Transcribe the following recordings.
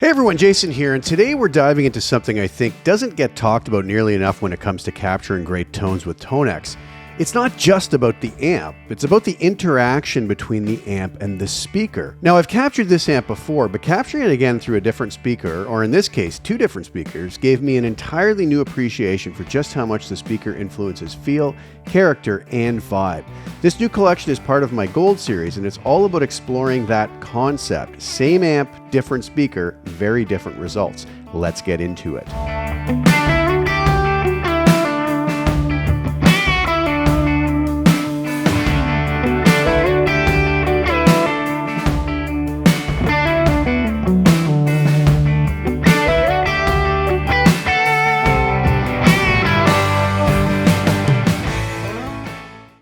Hey everyone, Jason here, and today we're diving into something I think doesn't get talked about nearly enough when it comes to capturing great tones with ToneX. It's not just about the amp, it's about the interaction between the amp and the speaker. Now, I've captured this amp before, but capturing it again through a different speaker, or in this case, two different speakers, gave me an entirely new appreciation for just how much the speaker influences feel, character, and vibe. This new collection is part of my Gold series, and it's all about exploring that concept. Same amp, different speaker, very different results. Let's get into it.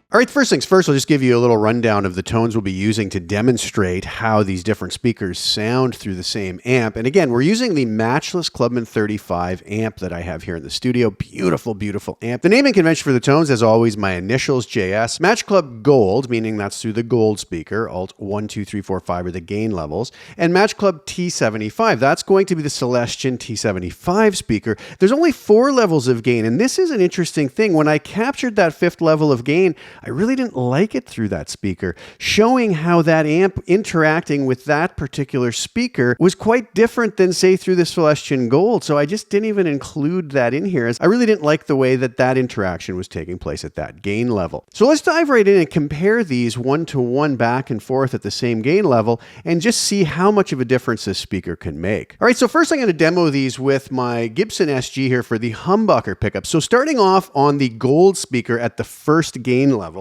All right, first things first, I'll just give you a little rundown of the tones we'll be using to demonstrate how these different speakers sound through the same amp. And again, we're using the matchless Clubman 35 amp that I have here in the studio. Beautiful, beautiful amp. The naming convention for the tones, as always, my initials, JS. Match Club Gold, meaning that's through the gold speaker. Alt 1, 2, 3, 4, 5 are the gain levels. And Match Club T75, that's going to be the Celestion T75 speaker. There's only 4 levels of gain, and this is an interesting thing. When I captured that 5th level of gain, I really didn't like it through that speaker, showing how that amp interacting with that particular speaker was quite different than, say, through the Celestion Gold. So I just didn't even include that in here, as I really didn't like the way that that interaction was taking place at that gain level. So let's dive right in and compare these one-to-one back and forth at the same gain level and just see how much of a difference this speaker can make. All right, so first I'm going to demo these with my Gibson SG here for the humbucker pickup. So starting off on the gold speaker at the first gain level,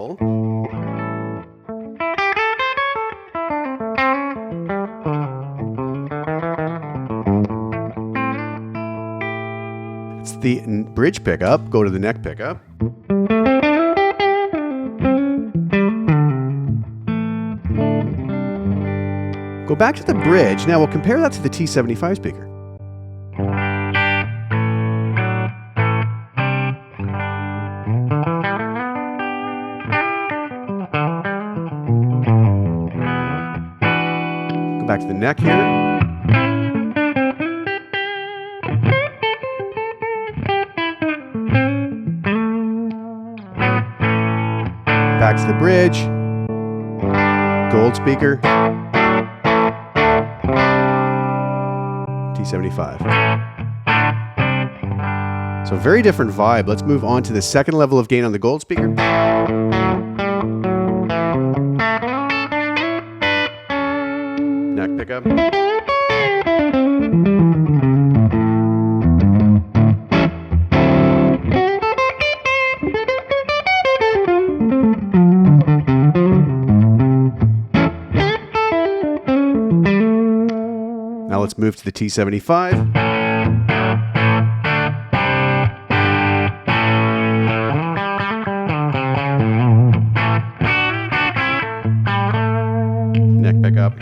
it's the bridge pickup. Go to the neck pickup. Go back to the bridge. Now we'll compare that to the T75 speaker. Back to the neck here. Back to the bridge. Gold speaker. T75. So very different vibe. Let's move on to the second level of gain on the gold speaker. Neck pickup. Now let's move to the T75. Neck pickup.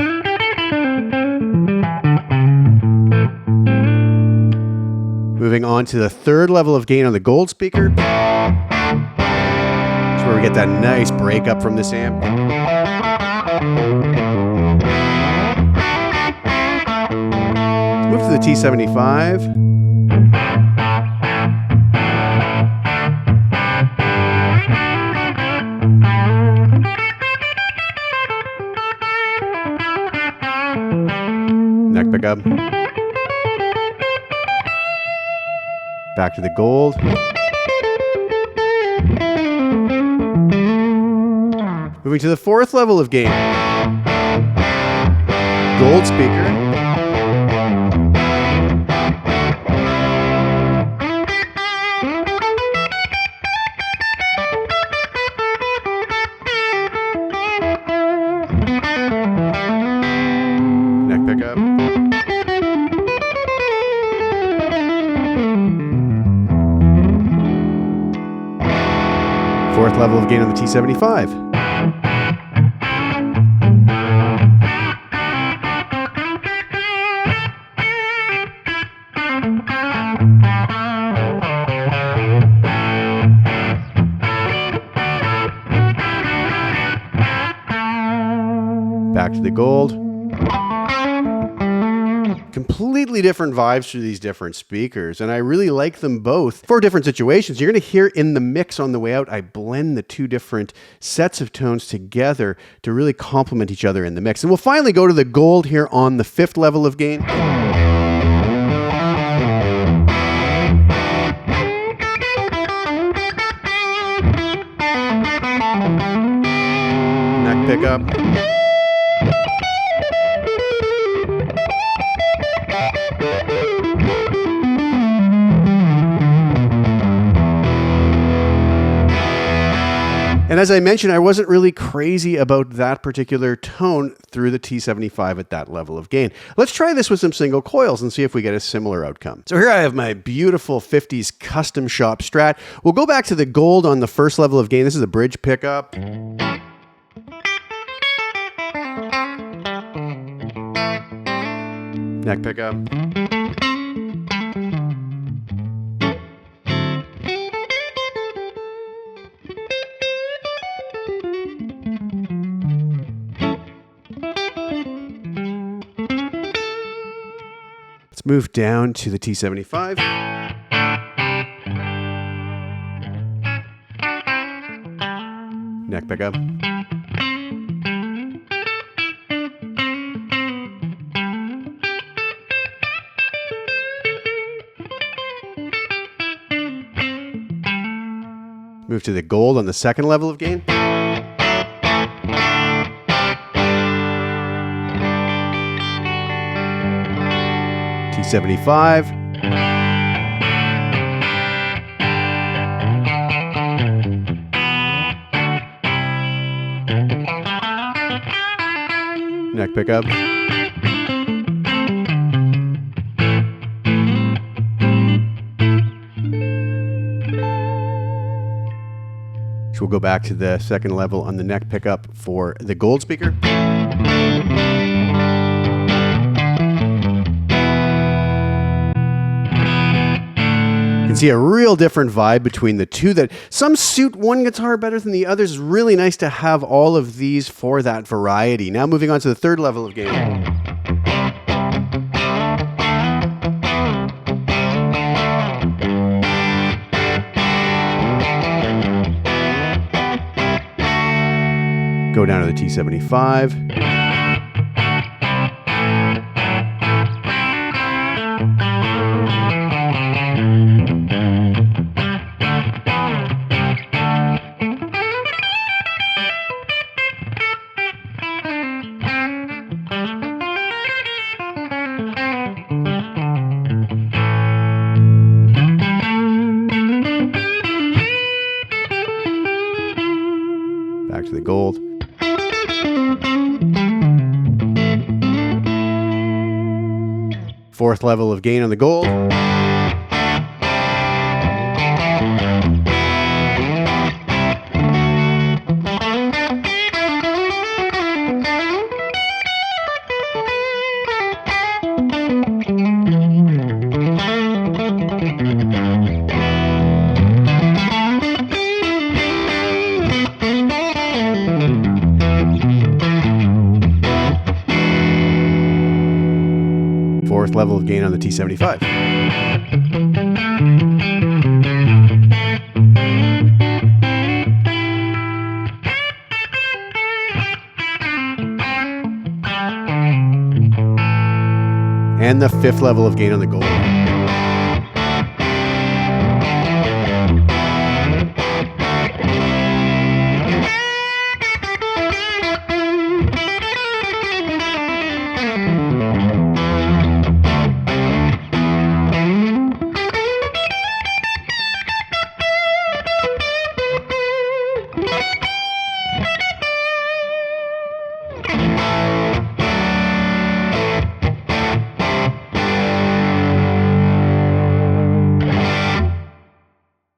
Moving on to the third level of gain on the gold speaker. That's where we get that nice breakup from this amp. Let's move to the T75. Neck pickup. Back to the gold. Moving to the fourth level of gain. Gold speaker. Neck pickup. Fourth level of gain on the T75. Back to the gold. completely different vibes through these different speakers, and I really like them both for different situations. You're going to hear in the mix on the way out, I blend the two different sets of tones together to really complement each other in the mix. And we'll finally go to the gold here on the 5th level of gain. Neck pickup. And as I mentioned, I wasn't really crazy about that particular tone through the T75 at that level of gain. Let's try this with some single coils and see if we get a similar outcome. So here I have my beautiful 50s custom shop Strat. We'll go back to the gold on the 1st level of gain. This is a bridge pickup. Neck pickup. Let's move down to the T75. Neck pickup. Move to the gold on the 2nd level of gain. T75. Neck pickup. So we'll go back to the 2nd level on the neck pickup for the gold speaker. You can see a real different vibe between the two, that some suit one guitar better than the others. It's really nice to have all of these for that variety. Now moving on to the 3rd level of gain. Go down to the T75. Back to the gold. Fourth level of gain on the gold. Fourth level of gain on the T75. And the 5th level of gain on the gold.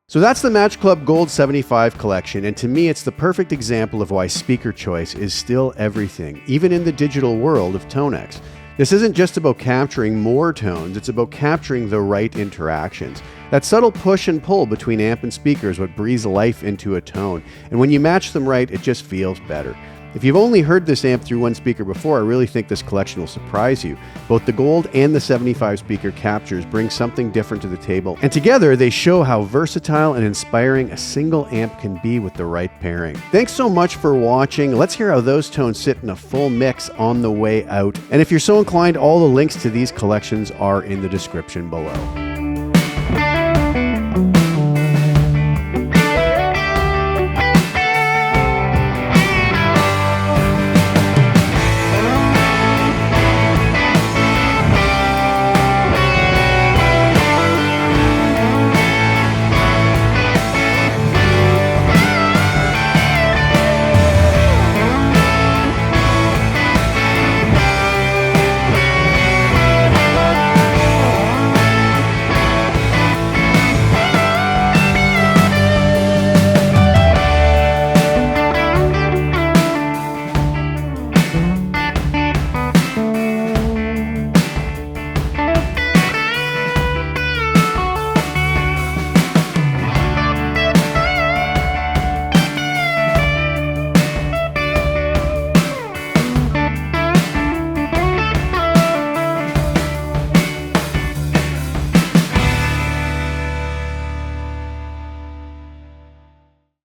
So that's the Match Club Gold 75 collection, and to me it's the perfect example of why speaker choice is still everything, even in the digital world of ToneX. This isn't just about capturing more tones, it's about capturing the right interactions. That subtle push and pull between amp and speaker is what breathes life into a tone, and when you match them right, it just feels better. If you've only heard this amp through one speaker before, I really think this collection will surprise you. Both the gold and the 75 speaker captures bring something different to the table, and together they show how versatile and inspiring a single amp can be with the right pairing. Thanks so much for watching. Let's hear how those tones sit in a full mix on the way out. And if you're so inclined, all the links to these collections are in the description below.